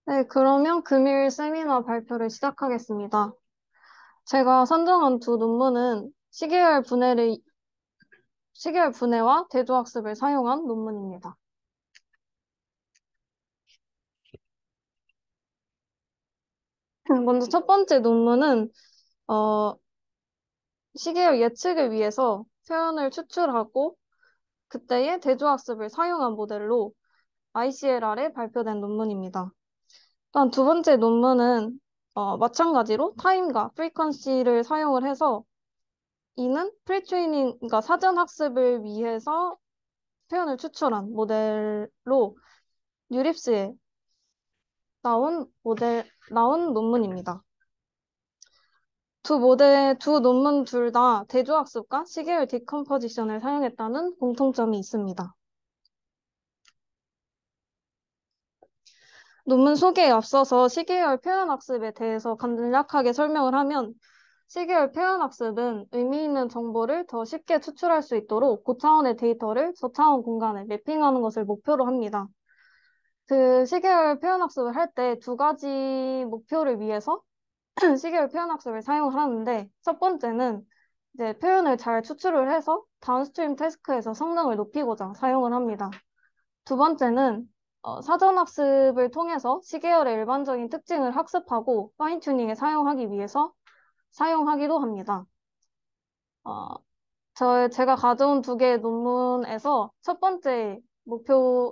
네, 그러면 금일 세미나 발표를 시작하겠습니다. 제가 선정한 두 논문은 시계열 분해와 대조학습을 사용한 논문입니다. 먼저 첫 번째 논문은, 어, 시계열 예측을 위해서 표현을 추출하고 그때의 대조학습을 사용한 모델로 ICLR에 발표된 논문입니다. 또한 두 번째 논문은, 마찬가지로 타임과 프리퀀시를 사용을 해서 이는 프리트레이닝, 그러니까 사전 학습을 위해서 표현을 추출한 모델로 뉴립스에 나온 논문입니다. 두 논문 둘 다 대조학습과 시계열 디컴포지션을 사용했다는 공통점이 있습니다. 논문 소개에 앞서서 시계열 표현학습에 대해서 간략하게 설명을 하면 시계열 표현학습은 의미 있는 정보를 더 쉽게 추출할 수 있도록 고차원의 데이터를 저차원 공간에 매핑하는 것을 목표로 합니다. 그 시계열 표현학습을 할 때 두 가지 목표를 위해서 시계열 표현학습을 사용을 하는데 첫 번째는 이제 표현을 잘 추출을 해서 다운스트림 태스크에서 성능을 높이고자 사용을 합니다. 두 번째는 사전 학습을 통해서 시계열의 일반적인 특징을 학습하고 파인 튜닝에 사용하기 위해서 사용하기도 합니다. 어, 제가 가져온 두 개의 논문에서 첫 번째 목표를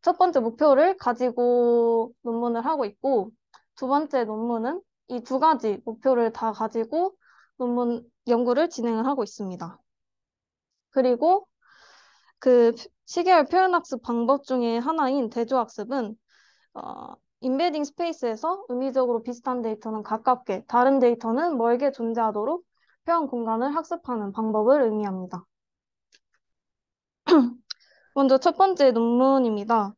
첫 번째 목표를 가지고 논문을 하고 있고, 두 번째 논문은 이 두 가지 목표를 다 가지고 연구를 진행을 하고 있습니다. 그리고 그 시계열 표현학습 방법 중에 하나인 대조학습은, 인베딩 스페이스에서 의미적으로 비슷한 데이터는 가깝게, 다른 데이터는 멀게 존재하도록 표현 공간을 학습하는 방법을 의미합니다. 먼저 첫 번째 논문입니다.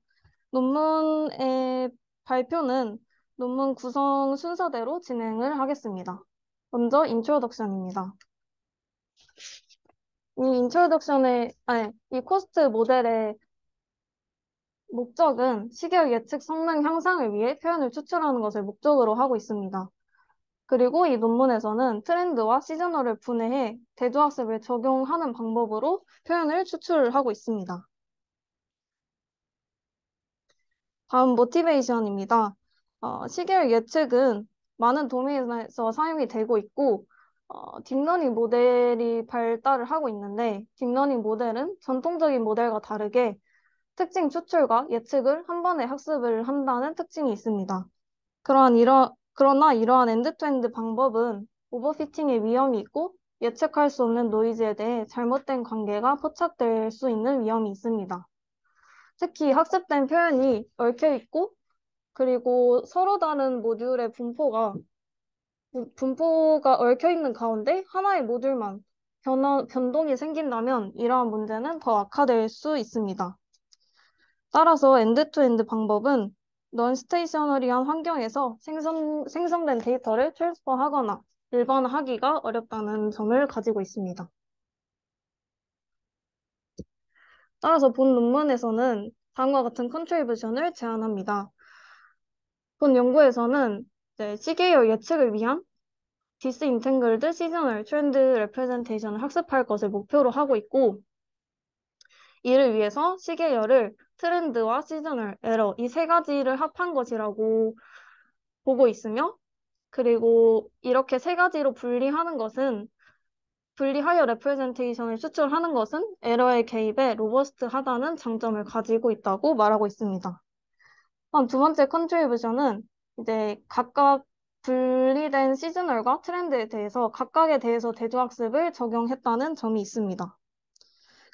논문의 발표는 논문 구성 순서대로 진행을 하겠습니다. 먼저 인트로덕션입니다. 이 코스트 모델의 목적은 시계열 예측 성능 향상을 위해 표현을 추출하는 것을 목적으로 하고 있습니다. 그리고 이 논문에서는 트렌드와 시저널을 분해해 대조학습을 적용하는 방법으로 표현을 추출하고 있습니다. 다음 모티베이션입니다. 시계열 예측은 많은 도메인에서 사용이 되고 있고, 딥러닝 모델이 발달을 하고 있는데, 딥러닝 모델은 전통적인 모델과 다르게 특징 추출과 예측을 한 번에 학습을 한다는 특징이 있습니다. 그러나 이러한 엔드-투-엔드 방법은 오버피팅의 위험이 있고, 예측할 수 없는 노이즈에 대해 잘못된 관계가 포착될 수 있는 위험이 있습니다. 특히 학습된 표현이 얽혀 있고 그리고 서로 다른 모듈의 분포가 얽혀 있는 가운데 하나의 모듈만 변동이 생긴다면 이러한 문제는 더 악화될 수 있습니다. 따라서 엔드-투-엔드 방법은 넌 스테이셔너리한 환경에서 생성된 데이터를 트랜스퍼하거나 일반화하기가 어렵다는 점을 가지고 있습니다. 따라서 본 논문에서는 다음과 같은 컨트리뷰션을 제안합니다. 본 연구에서는 이제 시계열 예측을 위한 디스인탱글드 시저널 트렌드 레프레젠테이션을 학습할 것을 목표로 하고 있고, 이를 위해서 시계열을 트렌드와 시저널 에러 이 세 가지를 합한 것이라고 보고 있으며, 그리고 이렇게 세 가지로 분리하여 레프레젠테이션을 추출하는 것은 에러의 개입에 로버스트하다는 장점을 가지고 있다고 말하고 있습니다. 다음 두 번째 컨트리뷰션은 이제 각각 분리된 시즈널과 트렌드에 대해서 각각에 대해서 대조학습을 적용했다는 점이 있습니다.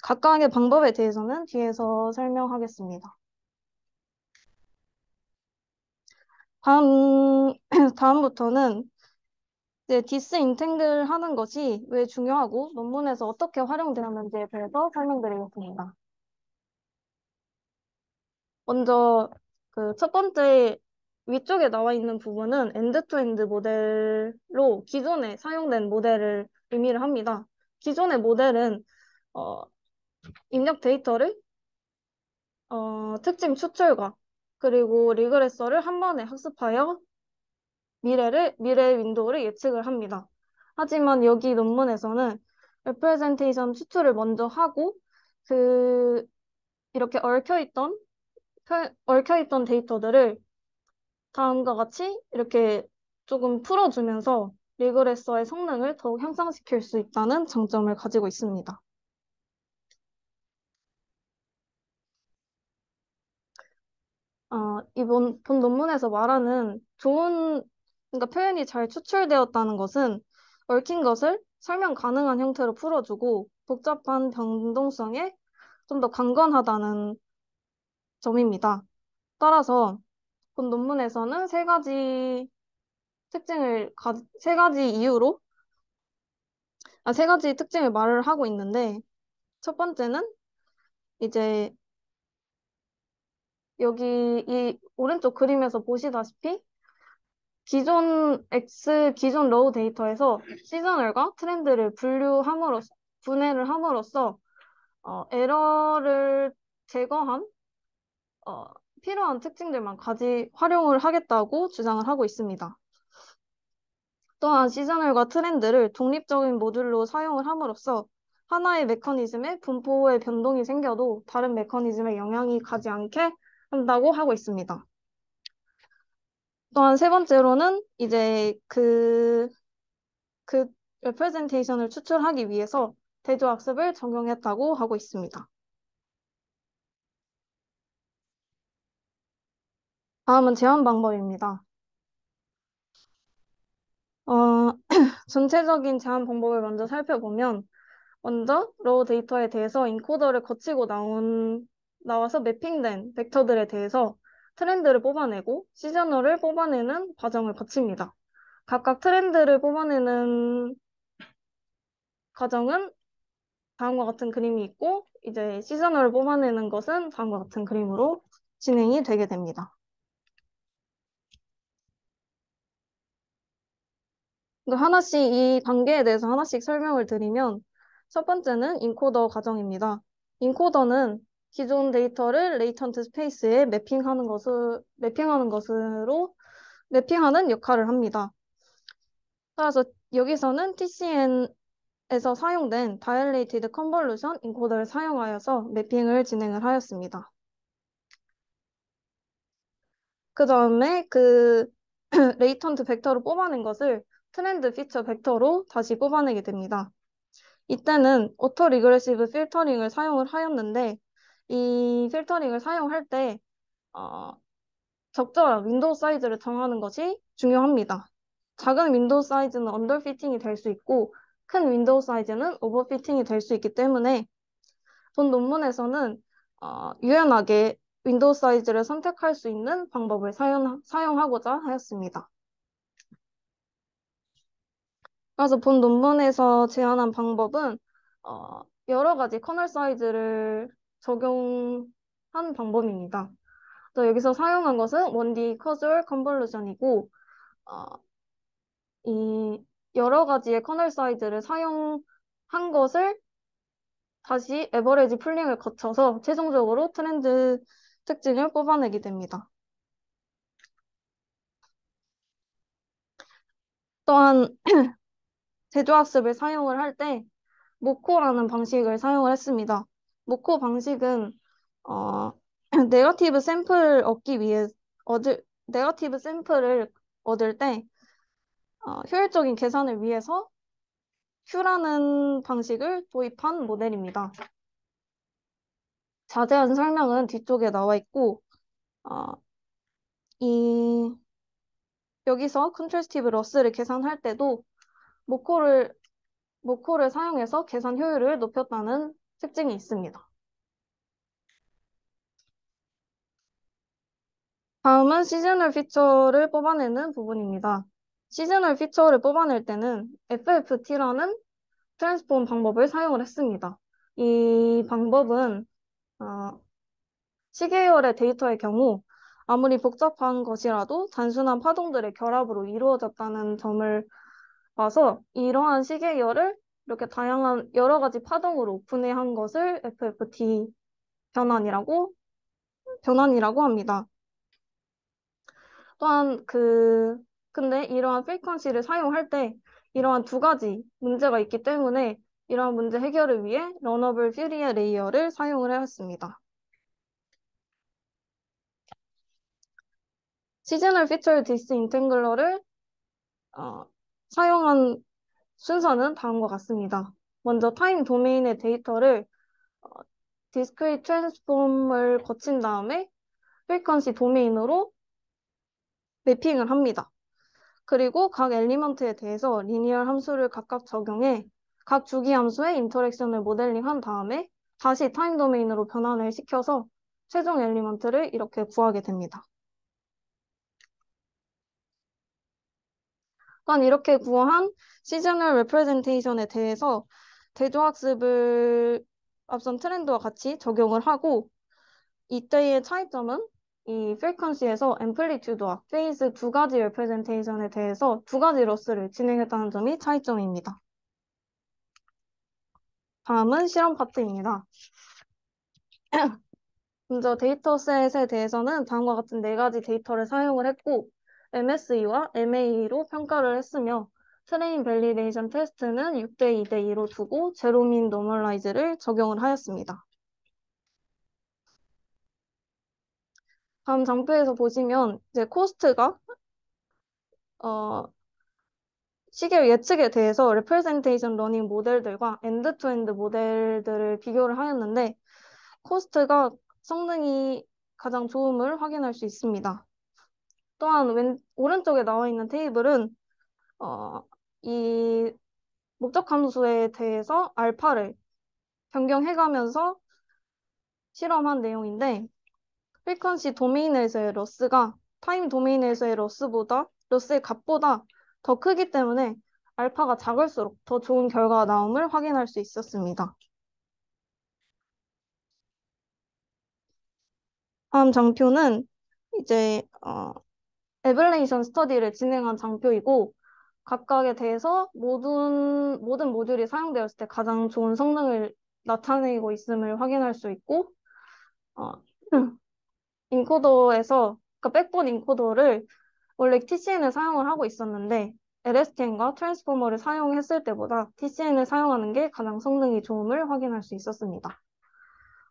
각각의 방법에 대해서는 뒤에서 설명하겠습니다. 다음, 다음부터는 이제 디스인탱글 하는 것이 왜 중요하고 논문에서 어떻게 활용되는지에 대해서 설명드리겠습니다. 먼저 그 첫 번째 위쪽에 나와 있는 부분은 엔드-투-엔드 모델로 기존에 사용된 모델을 의미를 합니다. 기존의 모델은 어, 입력 데이터를 특징 추출과 그리고 리그레서를 한 번에 학습하여 미래의 윈도우를 예측을 합니다. 하지만 여기 논문에서는 레프레젠테이션 추출을 먼저 하고 그 이렇게 얽혀있던 데이터들을 다음과 같이 이렇게 조금 풀어주면서 리그레서의 성능을 더욱 향상시킬 수 있다는 장점을 가지고 있습니다. 이번 본 논문에서 말하는 그러니까 표현이 잘 추출되었다는 것은 얽힌 것을 설명 가능한 형태로 풀어주고 복잡한 변동성에 좀 더 강건하다는 점입니다. 따라서 본 논문에서는 세 가지 이유로, 세 가지 특징을 말을 하고 있는데, 첫 번째는 이제 여기 이 오른쪽 그림에서 보시다시피 기존 로우 데이터에서 시저널과 트렌드를 분해를 함으로써 에러를 제거한 어, 필요한 특징들만 활용을 하겠다고 주장을 하고 있습니다. 또한 시저널과 트렌드를 독립적인 모듈로 사용을 함으로써 하나의 메커니즘의 분포의 변동이 생겨도 다른 메커니즘에 영향이 가지 않게 한다고 하고 있습니다. 또한 세 번째로는 이제 그 레프레젠테이션을 추출하기 위해서 대조학습을 적용했다고 하고 있습니다. 다음은 제한 방법입니다. 어, 전체적인 제한 방법을 먼저 살펴보면 먼저 로우 데이터에 대해서 인코더를 거치고 나와서 매핑된 벡터들에 대해서 트렌드를 뽑아내고 시저널을 뽑아내는 과정을 거칩니다. 각각 트렌드를 뽑아내는 과정은 다음과 같은 그림이 있고 이제 시저널을 뽑아내는 것은 다음과 같은 그림으로 진행이 되게 됩니다. 하나씩 이 단계에 대해서 하나씩 설명을 드리면 첫 번째는 인코더 과정입니다. 인코더는 기존 데이터를 레이턴트 스페이스에 매핑하는 역할을 합니다. 따라서 여기서는 TCN에서 사용된 Dilated Convolution 인코더를 사용하여서 매핑을 진행을 하였습니다. 그 다음에 레이턴트 벡터로 뽑아낸 것을 트렌드 피처 벡터로 다시 뽑아내게 됩니다. 이때는 오토 리그레시브 필터링을 사용을 하였는데 이 필터링을 사용할 때 어, 적절한 윈도우 사이즈를 정하는 것이 중요합니다. 작은 윈도우 사이즈는 언더피팅이 될 수 있고 큰 윈도우 사이즈는 오버피팅이 될 수 있기 때문에 본 논문에서는 유연하게 윈도우 사이즈를 선택할 수 있는 방법을 사용하고자 하였습니다. 그래서 본 논문에서 제안한 방법은 여러 가지 커널 사이즈를 적용한 방법입니다. 또 여기서 사용한 것은 1D 커주얼 컨볼루션이고 어, 이 여러 가지의 커널 사이즈를 사용한 것을 다시 에버리지 풀링을 거쳐서 최종적으로 트렌드 특징을 뽑아내게 됩니다. 또한 제조학습을 사용을 할 때 모코라는 방식을 사용을 했습니다. 모코 방식은 어, 네거티브 샘플을 네거티브 샘플을 얻을 때 효율적인 계산을 위해서 Q라는 방식을 도입한 모델입니다. 자세한 설명은 뒤쪽에 나와 있고 어, 이 여기서 컨트래스티브 러스를 계산할 때도 모코를 모코를 사용해서 계산 효율을 높였다는 특징이 있습니다. 다음은 시즈널 피처를 뽑아내는 부분입니다. 시즈널 피처를 뽑아낼 때는 FFT라는 트랜스폼 방법을 사용을 했습니다. 이 방법은 시계열의 데이터의 경우 아무리 복잡한 것이라도 단순한 파동들의 결합으로 이루어졌다는 점을 봐서 이러한 시계열을 이렇게 다양한 여러 가지 파동으로 분해한 것을 FFT 변환이라고 변환이라고 합니다. 또한 근데 이러한 프리퀀시를 사용할 때 이러한 두 가지 문제가 있기 때문에 이러한 문제 해결을 위해 러너블 퓨리에 레이어를 사용을 하였습니다. 시즈널 피처 디스인탱글러를 사용한 순서는 다음과 같습니다. 먼저 타임 도메인의 데이터를 디스크리트 트랜스폼을 거친 다음에 프리퀀시 도메인으로 매핑을 합니다. 그리고 각 엘리먼트에 대해서 리니얼 함수를 각각 적용해 각 주기 함수의 인터랙션을 모델링한 다음에 다시 타임 도메인으로 변환을 시켜서 최종 엘리먼트를 이렇게 구하게 됩니다. 또한 이렇게 구한 시즈널 레프레젠테이션에 대해서 대조학습을 앞선 트렌드와 같이 적용을 하고 이때의 차이점은 이 프리퀀시에서 앰플리튜드와 페이즈 두 가지 레프레젠테이션에 대해서 두 가지 로스를 진행했다는 점이 차이점입니다. 다음은 실험 파트입니다. 먼저 데이터셋에 대해서는 다음과 같은 네 가지 데이터를 사용을 했고 MSE와 MAE로 평가를 했으며 트레인 밸리데이션 테스트는 6대 2대 2로 두고 제로민 노멀라이즈를 적용을 하였습니다. 다음 장표에서 보시면 이제 코스트가 시계열 예측에 대해서 레프레젠테이션 러닝 모델들과 엔드-투-엔드 모델들을 비교를 하였는데 코스트가 성능이 가장 좋음을 확인할 수 있습니다. 또한 오른쪽에 나와 있는 테이블은 이 목적 함수에 대해서 알파를 변경해가면서 실험한 내용인데 프리퀀시 도메인에서의 로스가 타임 도메인에서의 로스의 값보다 더 크기 때문에 알파가 작을수록 더 좋은 결과가 나옴을 확인할 수 있었습니다. 다음 장표는 이제 에벌레이션 스터디를 진행한 장표이고 각각에 대해서 모든 모듈이 사용되었을 때 가장 좋은 성능을 나타내고 있음을 확인할 수 있고 어, 인코더에서 그러니까 백본 인코더를 원래 TCN을 사용을 하고 있었는데 LSTM과 트랜스포머를 사용했을 때보다 TCN을 사용하는 게 가장 성능이 좋음을 확인할 수 있었습니다.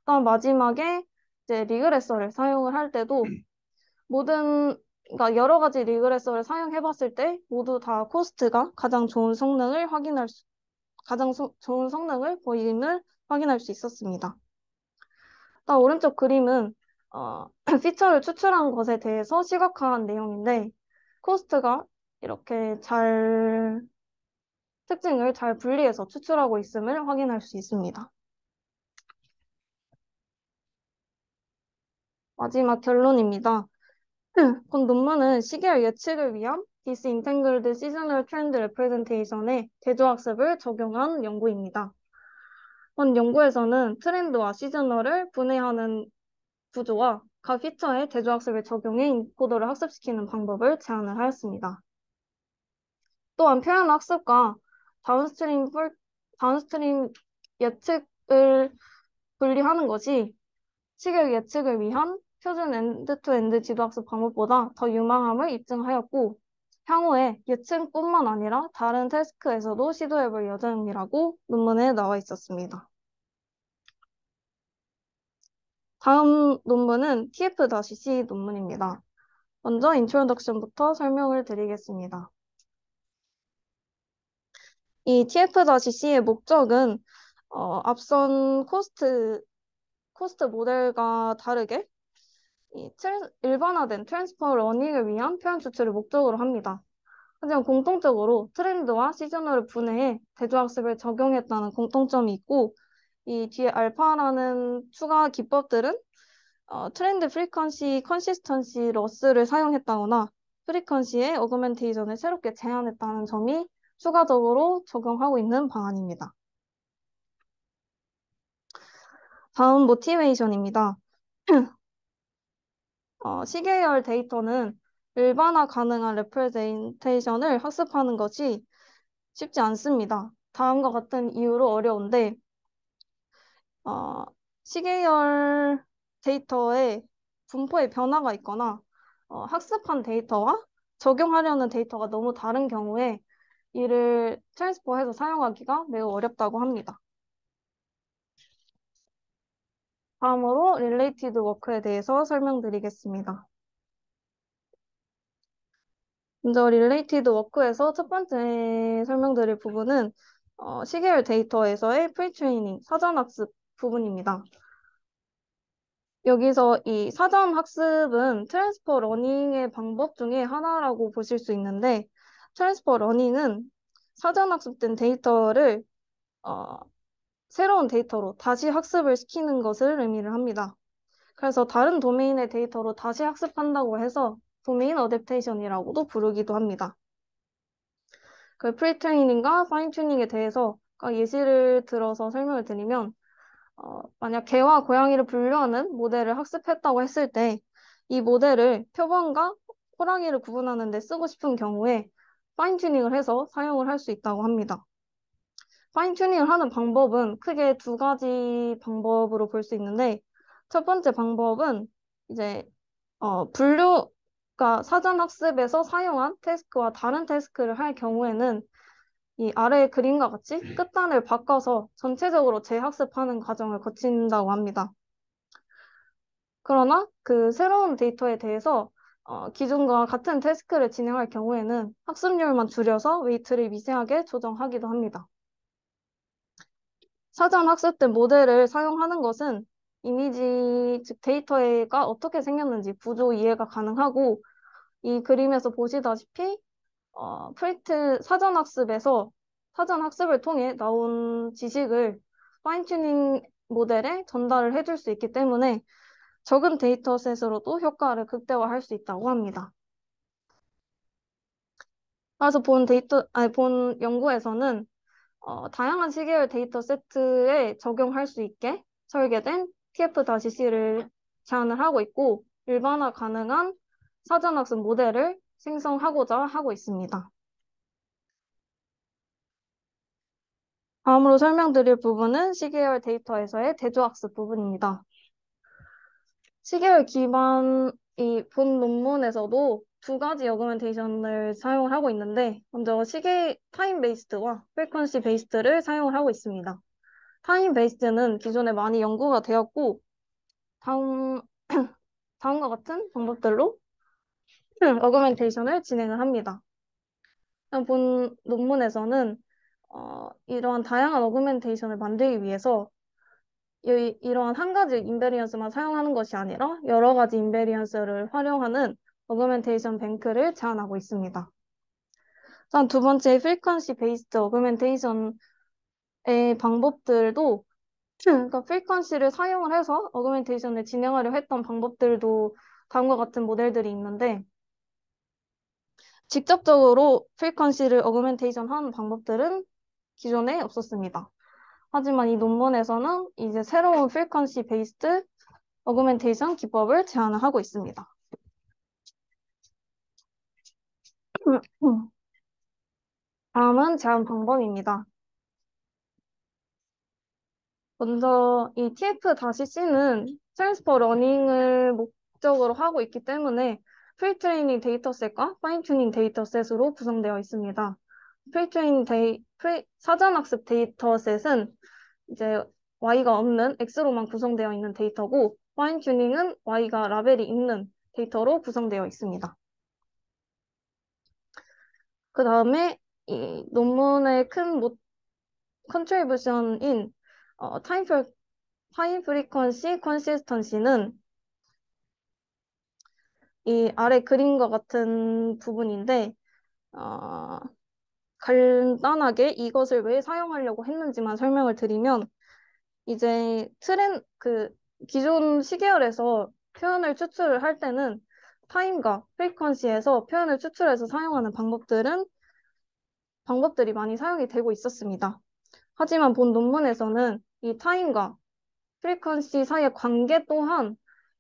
다음 마지막에 이제 리그레서를 사용을 할 때도 그러니까 여러 가지 리그레서를 사용해봤을 때 모두 다 코스트가 좋은 성능을 보임을 확인할 수 있었습니다. 다음 오른쪽 그림은 피처를 추출한 것에 대해서 시각화한 내용인데 코스트가 이렇게 특징을 잘 분리해서 추출하고 있음을 확인할 수 있습니다. 마지막 결론입니다. 본 논문은 시계열 예측을 위한 디스인탱글드 시즈널 트렌드 레프레젠테이션의 대조학습을 적용한 연구입니다. 본 연구에서는 트렌드와 시즈널을 분해하는 구조와 각 피처에 대조학습을 적용해 인코더를 학습시키는 방법을 제안을 하였습니다. 또한 표현 학습과 다운스트림 예측을 분리하는 것이 시계열 예측을 위한 표준 엔드-투-엔드 지도학습 방법보다 더 유망함을 입증하였고 향후에 예측뿐만 아니라 다른 태스크에서도 시도해볼 예정이라고 논문에 나와 있었습니다. 다음 논문은 TF-C 논문입니다. 먼저 인트로덕션부터 설명을 드리겠습니다. 이 TF-C의 목적은 앞선 코스트 모델과 다르게 일반화된 트랜스퍼 러닝을 위한 표현 추출을 목적으로 합니다. 하지만 공통적으로 트렌드와 시즈널을 분해해 대조학습을 적용했다는 공통점이 있고 이 뒤에 알파라는 추가 기법들은 트렌드 프리퀀시 컨시스턴시 러스를 사용했다거나 프리퀀시의 어그멘테이션을 새롭게 제안했다는 점이 추가적으로 적용하고 있는 방안입니다. 다음 모티베이션입니다. 시계열 데이터는 일반화 가능한 레프레젠테이션을 학습하는 것이 쉽지 않습니다. 다음과 같은 이유로 어려운데 시계열 데이터의 분포에 변화가 있거나 학습한 데이터와 적용하려는 데이터가 너무 다른 경우에 이를 트랜스퍼해서 사용하기가 매우 어렵다고 합니다. 다음으로 related work에 대해서 설명드리겠습니다. 먼저 related work에서 첫 번째 설명드릴 부분은 시계열 데이터에서의 프리트레이닝, 사전학습 부분입니다. 여기서 이 사전학습은 트랜스퍼 러닝의 방법 중에 하나라고 보실 수 있는데 트랜스퍼 러닝은 사전학습된 데이터를 어, 새로운 데이터로 다시 학습을 시키는 것을 의미를 합니다. 그래서 다른 도메인의 데이터로 다시 학습한다고 해서 도메인 어댑테이션이라고도 부르기도 합니다. 그 프리트레이닝과 파인튜닝에 대해서 예시를 들어서 설명을 드리면 만약 개와 고양이를 분류하는 모델을 학습했다고 했을 때 이 모델을 표범과 호랑이를 구분하는 데 쓰고 싶은 경우에 파인튜닝을 해서 사용을 할 수 있다고 합니다. 파인튜닝을 하는 방법은 크게 두 가지 방법으로 볼 수 있는데 첫 번째 방법은 이제 분류가 사전 학습에서 사용한 태스크와 다른 태스크를 할 경우에는 이 아래의 그림과 같이 끝단을 바꿔서 전체적으로 재학습하는 과정을 거친다고 합니다. 그러나 그 새로운 데이터에 대해서 기존과 같은 태스크를 진행할 경우에는 학습률만 줄여서 웨이트를 미세하게 조정하기도 합니다. 사전 학습된 모델을 사용하는 것은 이미지, 즉 데이터가 어떻게 생겼는지 구조 이해가 가능하고 이 그림에서 보시다시피 사전 학습에서 사전 학습을 통해 나온 지식을 파인튜닝 모델에 전달을 해줄 수 있기 때문에 적은 데이터셋으로도 효과를 극대화할 수 있다고 합니다. 그래서 본 연구에서는 다양한 시계열 데이터 세트에 적용할 수 있게 설계된 TF-C를 제안을 하고 있고 일반화 가능한 사전학습 모델을 생성하고자 하고 있습니다. 다음으로 설명드릴 부분은 시계열 데이터에서의 대조학습 부분입니다. 시계열 기반 이 본 논문에서도 두 가지 어그멘테이션을 사용을 하고 있는데 먼저 시계 타임 베이스드와 프리퀀시 베이스드를 사용을 하고 있습니다. 타임 베이스드는 기존에 많이 연구가 되었고 다음, 다음과 같은 방법들로 어그멘테이션을 진행을 합니다. 본 논문에서는 이러한 다양한 어그멘테이션을 만들기 위해서 이러한 한 가지 인베리언스만 사용하는 것이 아니라 여러 가지 인베리언스를 활용하는 어그멘테이션 뱅크를 제안하고 있습니다. 다음 두 번째 프리퀀시 베이스드 어그멘테이션의 방법들도 그러니까 프리퀀시를 사용을 해서 어그멘테이션을 진행하려 했던 방법들도 다음과 같은 모델들이 있는데 직접적으로 프리퀀시를 어그멘테이션 하는 방법들은 기존에 없었습니다. 하지만 이 논문에서는 이제 새로운 프리퀀시 베이스드 어그멘테이션 기법을 제안을 하고 있습니다. 다음은 제안 방법입니다. 먼저 이 TF-C는 트랜스퍼 러닝을 목적으로 하고 있기 때문에 프리트레이닝 데이터셋과 파인튜닝 데이터셋으로 구성되어 있습니다. 사전학습 데이터셋은 이제 Y가 없는 X로만 구성되어 있는 데이터고 파인튜닝은 Y가 라벨이 있는 데이터로 구성되어 있습니다. 그 다음에 이 논문의 큰 컨트리뷰션인 타임 프리퀀시 컨시스턴시는 이 아래 그림과 같은 부분인데 간단하게 이것을 왜 사용하려고 했는지만 설명을 드리면 이제 기존 시계열에서 표현을 추출을 할 때는 타임과 프리퀀시에서 표현을 추출해서 사용하는 방법들이 많이 사용이 되고 있었습니다. 하지만 본 논문에서는 이 타임과 프리퀀시 사이의 관계 또한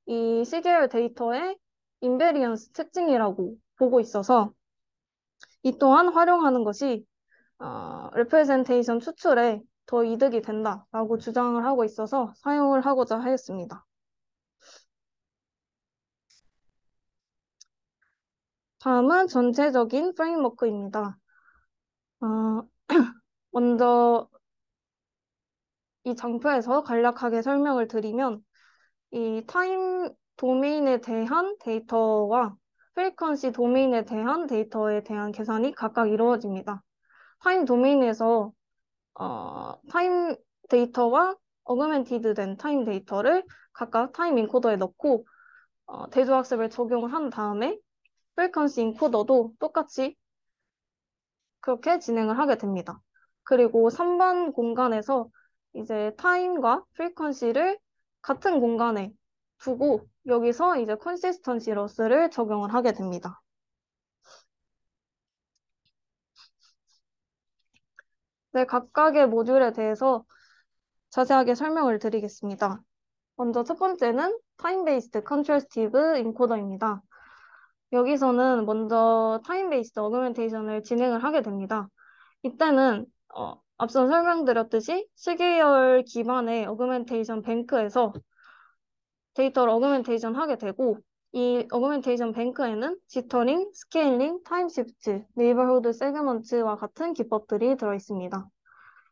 이 시계열 데이터의 인베리언스 특징이라고 보고 있어서 이 또한 활용하는 것이 레프레젠테이션 추출에 더 이득이 된다라고 주장을 하고 있어서 사용을 하고자 하였습니다. 다음은 전체적인 프레임워크입니다. 어, 먼저 이 장표에서 간략하게 설명을 드리면 이 타임 도메인에 대한 데이터와 프리퀀시 도메인에 대한 데이터에 대한 계산이 각각 이루어집니다. 타임 도메인에서 타임 데이터와 어그멘티드 된 타임 데이터를 각각 타임 인코더에 넣고 대조학습을 적용을 한 다음에 프리퀀시 인코더도 똑같이 그렇게 진행을 하게 됩니다. 그리고 3번 공간에서 이제 타임과 프리퀀시를 같은 공간에 두고 여기서 이제 컨시스턴시 러스를 적용을 하게 됩니다. 네, 각각의 모듈에 대해서 자세하게 설명을 드리겠습니다. 먼저 첫 번째는 타임 베이스드 컨트라스티브 인코더입니다. 여기서는 먼저 타임 베이스드 어그멘테이션을 진행을 하게 됩니다. 이때는 앞서 설명드렸듯이 시계열 기반의 어그멘테이션 뱅크에서 데이터를 어그멘테이션 하게 되고 이 어그멘테이션 뱅크에는 지터링, 스케일링, 타임 시프트, 네이버후드 세그먼트와 같은 기법들이 들어있습니다.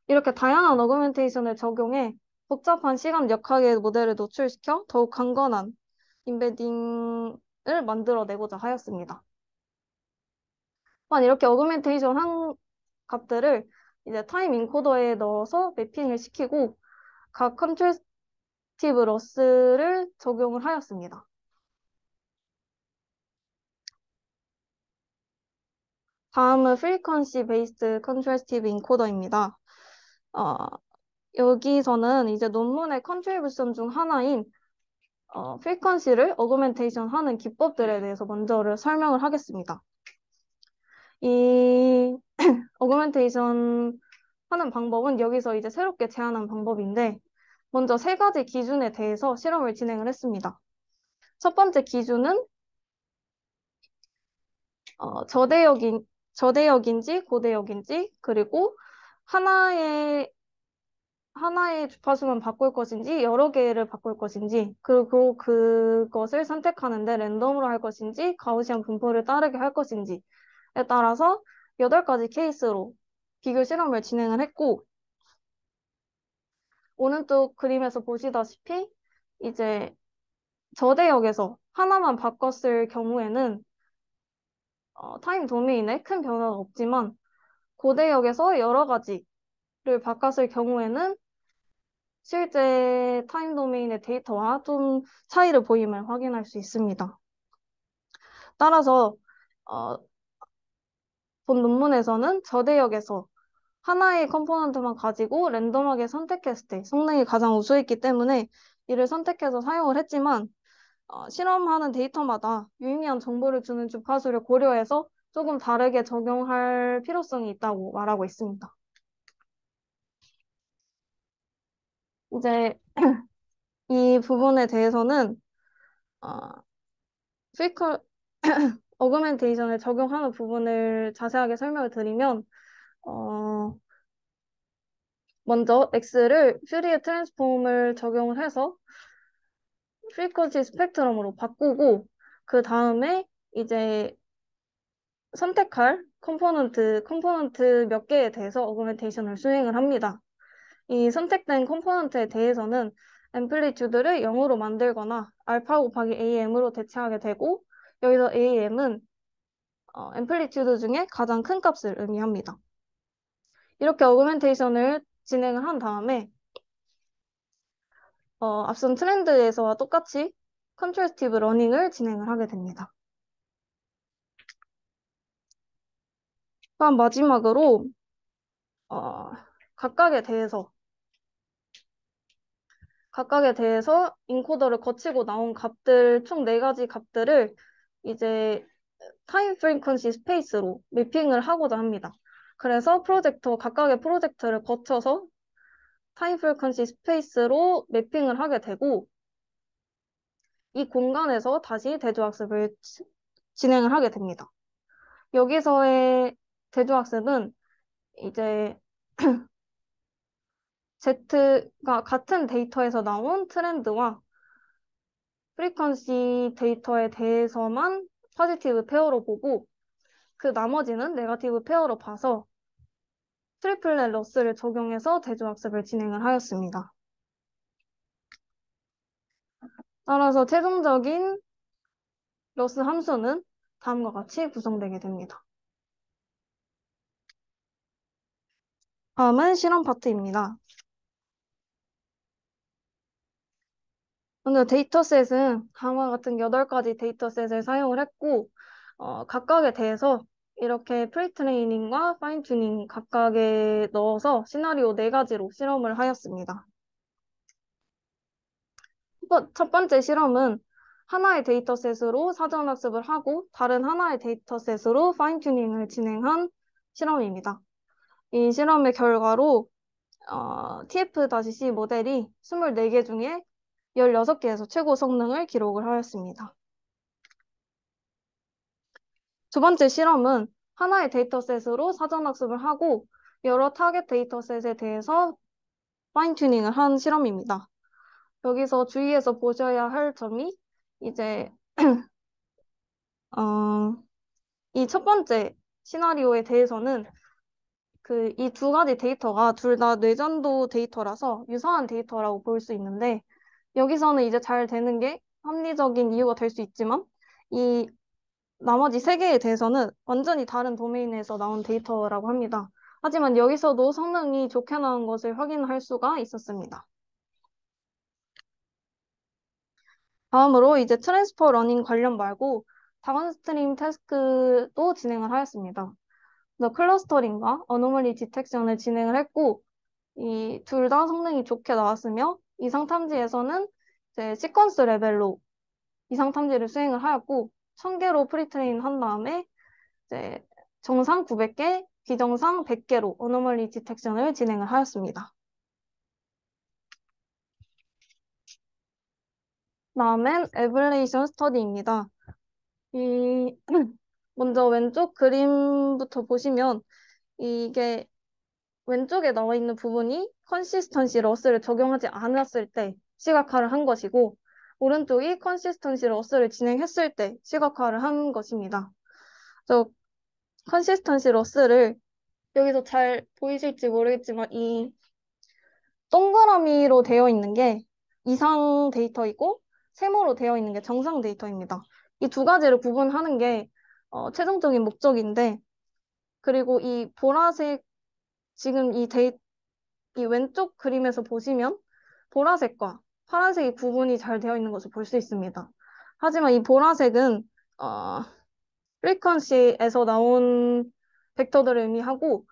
이렇게 다양한 어그멘테이션을 적용해 복잡한 시간 역학의 모델을 노출시켜 더욱 강건한 인베딩을 만들어내고자 하였습니다. 이렇게 어그멘테이션 한 값들을 이제 타임 인코더에 넣어서 매핑을 시키고 각 컨트래스티브 러스를 적용을 하였습니다. 다음은 프리퀀시 베이스드 컨트래스티브 인코더입니다. 어, 여기서는 이제 논문의 컨트리뷰션 중 하나인 프리퀀시를 어그멘테이션 하는 기법들에 대해서 먼저를 설명을 하겠습니다. 이 어그멘테이션 하는 방법은 여기서 이제 새롭게 제안한 방법인데 먼저 세 가지 기준에 대해서 실험을 진행을 했습니다. 첫 번째 기준은 저대역인지 고대역인지 그리고 하나의 주파수만 바꿀 것인지 여러 개를 바꿀 것인지 그리고 그것을 선택하는데 랜덤으로 할 것인지 가우시안 분포를 따르게 할 것인지에 따라서 8가지 케이스로 비교 실험을 진행을 했고 오른쪽 그림에서 보시다시피 이제 저대역에서 하나만 바꿨을 경우에는 타임 도메인에 큰 변화가 없지만 고대역에서 여러 가지를 바꿨을 경우에는 실제 타임 도메인의 데이터와 좀 차이를 보임을 확인할 수 있습니다. 따라서 어, 본 논문에서는 저대역에서 하나의 컴포넌트만 가지고 랜덤하게 선택했을 때 성능이 가장 우수했기 때문에 이를 선택해서 사용을 했지만 실험하는 데이터마다 유의미한 정보를 주는 주파수를 고려해서 조금 다르게 적용할 필요성이 있다고 말하고 있습니다. 이제 이 부분에 대해서는 어, 피컬 어그멘테이션을 적용하는 부분을 자세하게 설명을 드리면 어, 먼저 X를 퓨리에 트랜스폼을 적용을 해서 프리퀀시 스펙트럼으로 바꾸고 그 다음에 이제 선택할 컴포넌트 몇 개에 대해서 어그멘테이션을 수행을 합니다. 이 선택된 컴포넌트에 대해서는 앰플리튜드를 0으로 만들거나 알파 곱하기 AM으로 대체하게 되고 여기서 AM은 앰플리튜드 중에 가장 큰 값을 의미합니다. 이렇게 어그멘테이션을 진행을 한 다음에 앞선 트렌드에서와 똑같이 컨트래스티브 러닝을 진행을 하게 됩니다. 그럼 마지막으로 어, 각각에 대해서 인코더를 거치고 나온 값들 총 4가지 값들을 이제 타임 프리퀀시 스페이스로 매핑을 하고자 합니다. 그래서 각각의 프로젝터를 거쳐서 타임 프리퀀시 스페이스로 매핑을 하게 되고 이 공간에서 다시 대조학습을 진행을 하게 됩니다. 여기서의 대조학습은 이제 Z가 같은 데이터에서 나온 트렌드와 프리퀀시 데이터에 대해서만 포지티브 페어로 보고 그 나머지는 네거티브 페어로 봐서 트리플렛 러스를 적용해서 대조학습을 진행을 하였습니다. 따라서 최종적인 러스 함수는 다음과 같이 구성되게 됩니다. 다음은 실험 파트입니다. 먼저 데이터셋은 다음과 같은 8가지 데이터셋을 사용을 했고 각각에 대해서 이렇게 프리트레이닝과 파인튜닝 각각에 넣어서 시나리오 4가지로 실험을 하였습니다. 첫 번째 실험은 하나의 데이터셋으로 사전학습을 하고 다른 하나의 데이터셋으로 파인튜닝을 진행한 실험입니다. 이 실험의 결과로 TF-C 모델이 24개 중에 16개에서 최고 성능을 기록을 하였습니다. 두 번째 실험은 하나의 데이터셋으로 사전학습을 하고 여러 타겟 데이터셋에 대해서 파인튜닝을 한 실험입니다. 여기서 주의해서 보셔야 할 점이 이제 이 첫 번째 시나리오에 대해서는 이 2가지 데이터가 둘 다 뇌전도 데이터라서 유사한 데이터라고 볼 수 있는데 여기서는 이제 잘 되는 게 합리적인 이유가 될 수 있지만 이 나머지 3개에 대해서는 완전히 다른 도메인에서 나온 데이터라고 합니다. 하지만 여기서도 성능이 좋게 나온 것을 확인할 수가 있었습니다. 다음으로 이제 트랜스퍼 러닝 관련 말고 다운스트림 태스크도 진행을 하였습니다. 클러스터링과 어노멀리 디텍션을 진행을 했고 이 둘 다 성능이 좋게 나왔으며 이상 탐지에서는 이제 시퀀스 레벨로 이상 탐지를 수행을 하였고 1000개로 프리트레인 한 다음에 이제 정상 900개, 비정상 100개로 어노멀리 디텍션을 진행을 하였습니다. 다음엔 에블레이션 스터디입니다. 먼저 왼쪽 그림부터 보시면 이게 왼쪽에 나와 있는 부분이 컨시스턴시 러스를 적용하지 않았을 때 시각화를 한 것이고 오른쪽이 컨시스턴시 러스를 진행했을 때 시각화를 한 것입니다. 그래서 컨시스턴시 러스를 여기서 잘 보이실지 모르겠지만 이 동그라미로 되어 있는 게 이상 데이터이고 세모로 되어 있는 게 정상 데이터입니다. 이 2가지를 구분하는 게 최종적인 목적인데 그리고 이 보라색 지금 이 왼쪽 그림에서 보시면 보라색과 파란색이 구분이 잘 되어 있는 것을 볼 수 있습니다. 하지만 이 보라색은 프리퀀시에서 나온 벡터들을 의미하고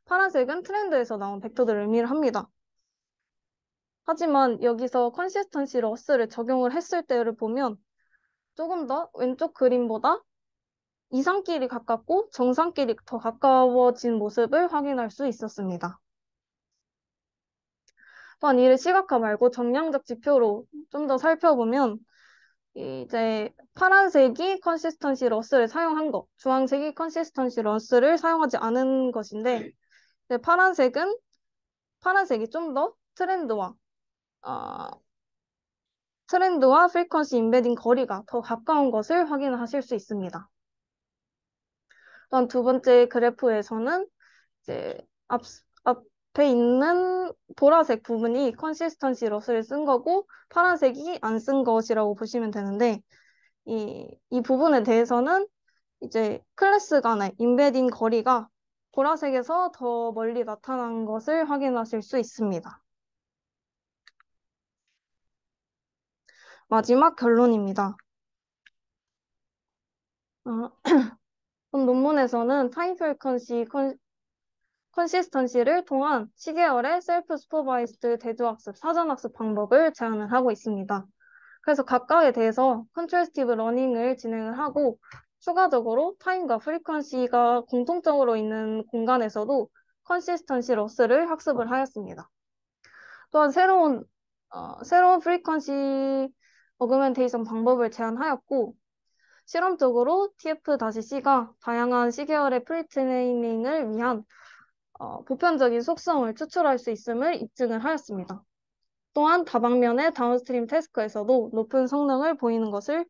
파란색은 트렌드에서 나온 벡터들을 의미를 합니다. 하지만 여기서 컨시스턴시 러스를 적용을 했을 때를 보면 조금 더 왼쪽 그림보다 이상끼리 가깝고 정상끼리 더 가까워진 모습을 확인할 수 있었습니다. 또한 이를 시각화 말고 정량적 지표로 좀 더 살펴보면 이제 파란색이 컨시스턴시 러스를 사용한 것, 주황색이 컨시스턴시 러스를 사용하지 않은 것인데 파란색이 좀 더 트렌드와 프리퀀시 임베딩 거리가 더 가까운 것을 확인하실 수 있습니다. 또한 두 번째 그래프에서는 이제 앞에 있는 보라색 부분이 컨시스턴시 러스를 쓴 거고 파란색이 안 쓴 것이라고 보시면 되는데 이 부분에 대해서는 이제 클래스 간의 임베딩 거리가 보라색에서 더 멀리 나타난 것을 확인하실 수 있습니다. 마지막 결론입니다. 논문에서는 타임 프리퀀시 컨시스턴시를 통한 시계열의 셀프 슈퍼바이스드 대조학습, 사전학습 방법을 제안을 하고 있습니다. 그래서 각각에 대해서 컨트래스티브 러닝을 진행을 하고 추가적으로 타임과 프리퀀시가 공통적으로 있는 공간에서도 컨시스턴시 러스를 학습을 하였습니다. 또한 새로운 프리퀀시 어그멘테이션 방법을 제안하였고 실험적으로 TF-C가 다양한 시계열의 프리트레이닝을 위한 보편적인 속성을 추출할 수 있음을 입증을 하였습니다. 또한 다방면의 다운스트림 태스크에서도 높은 성능을 보이는 것을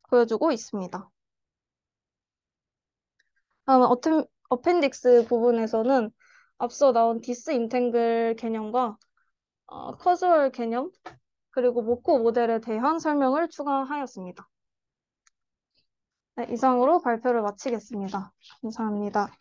보여주고 있습니다. 다음 어펜딕스 부분에서는 앞서 나온 디스인탱글 개념과 커주얼 개념, 그리고 모코 모델에 대한 설명을 추가하였습니다. 네, 이상으로 발표를 마치겠습니다. 감사합니다.